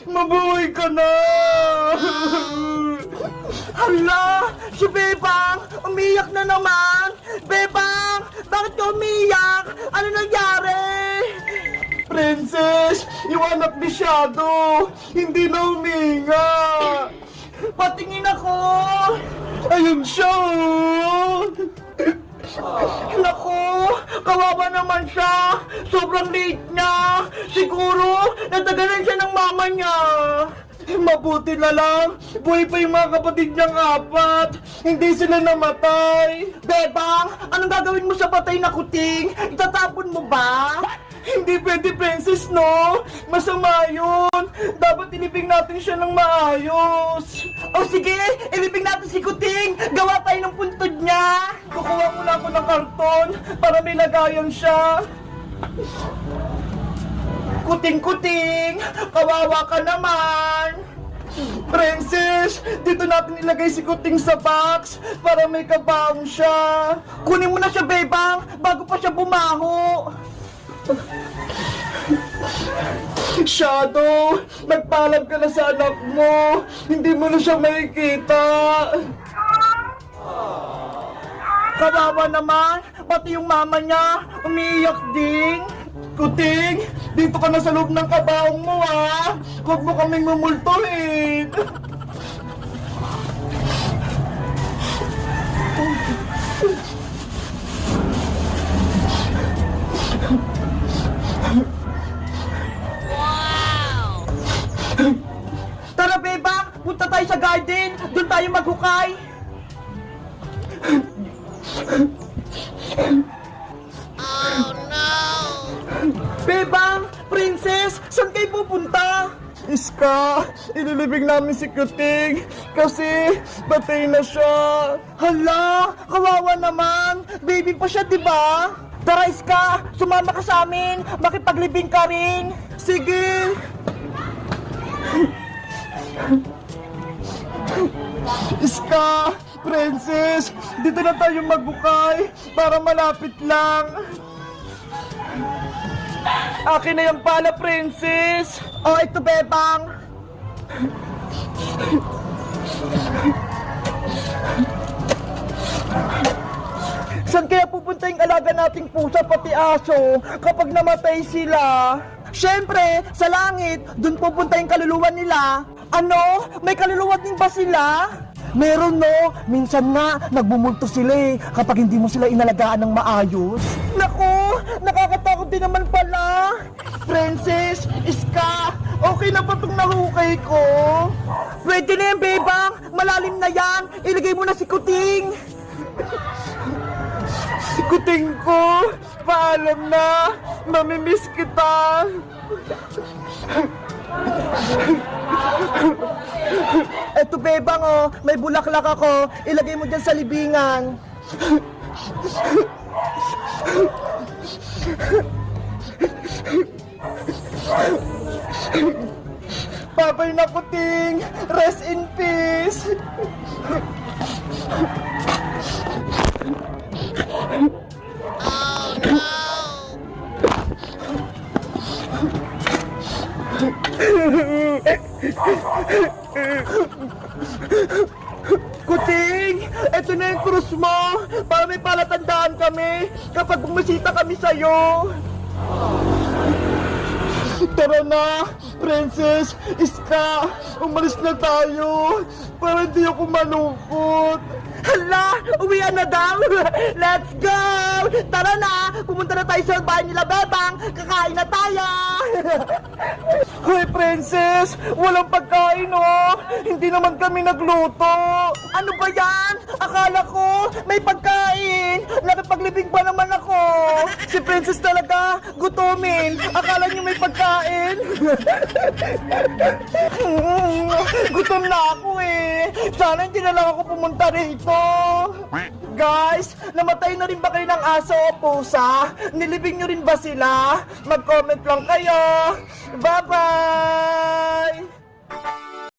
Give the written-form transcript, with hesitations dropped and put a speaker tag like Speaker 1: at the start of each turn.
Speaker 1: Mabuhay ka na! Hala! Si Bebang! Umiyak na naman! Bebang! Bakit ka umiyak? Ano nangyari? Princess! Yung anak ni Shadow! Hindi na huminga! Patingin ako! Ayun siya! Naku! Kawawa naman siya! Sobrang late niya! Siguro, natagalan siya ng mama niya! Mabuti na lang, buhay pa yung mga kapatid niyang apat. Hindi sila namatay. Bebang, anong gagawin mo sa patay na kuting? Itatapon mo ba? Hindi pwede, Princess, no? Masama yun. Dapat ilibing natin siya ng maayos. O sige, ilibing natin si Kuting. Gawa tayo ng puntod niya. Kukuha muna ako ng karton para may lagayan siya. Kuting-kuting, kawawa ka naman. Princess, dito natin ilagay si Kuting sa box para may kabaong siya. Kunin mo na siya, Bebang, bago pa siya bumaho. Shadow, nagpaalam ka na sa anak mo. Hindi mo na siya makikita. Kawawa naman, pati yung mama niya, umiiyak din. Kuting, dito ka na sa loob ng kabaong mo, ha? Huwag mo kaming mumultuhin. Tara, Bebang! Punta tayo sa garden! Doon tayo maghukay!
Speaker 2: Oh no!
Speaker 1: Bebang! Princess! Saan kayo pupunta? Iska! Ililibing namin si Kuting kasi patay na siya! Hala! Kawawa naman! Baby pa siya, diba? Tara, Iska! Sumama ka sa amin! Makipaglibing ka rin! Sige! Iska! Princess! Dito na tayo magbukay para malapit lang! Akin na yung pala, Princess! Oh, ito, Bebang! Saan kaya pupunta yung alaga nating pusa pati aso kapag namatay sila? Siyempre, sa langit, dun pupunta yung kaluluwa nila. Ano? May kaluluwa din ba sila? Meron, no? Minsan nga, nagbumulto sila eh, kapag hindi mo sila inalagaan ng maayos. Naku! Nakakatakot din naman pala! Princess, Iska, okay na ba itong nahukay ko? Pwede na yan, Bebang! Malalim na yan! Ilagay mo na si Kuting! Si Kuting ko! Paalam na! Mamimiss kita! Eto, Bebang, oh, may bulaklak ako. Ilagay mo dyan sa libingan. Babay na, Kuting. Rest in peace.
Speaker 2: Oh no!
Speaker 1: Kuting, eto na yung krus mo para may palatandaan kami kapag bumisita kami sa'yo. Tara na, Princess, Iska, umalis na tayo para hindi ako malungkot. Hala, uwian na daw. Let's go! Tara na, pumunta na tayo sa bahay nila, Bebang. Kakain na tayo. Hoy, Princess, walang pagkain, oh. Hindi naman kami nagluto. Ano ba yan? Akala ko may pagkain. Nakipaglibing pa naman ako. Si Princess talaga, gutumin. Akala niyo may pagkain. Gutom na ako eh. Sana hindi na lang ako pumunta rito. Guys, namatay na rin ba kayo ng aso o pusa? Nilibing nyo rin ba sila? Mag-comment lang kayo. Bye-bye!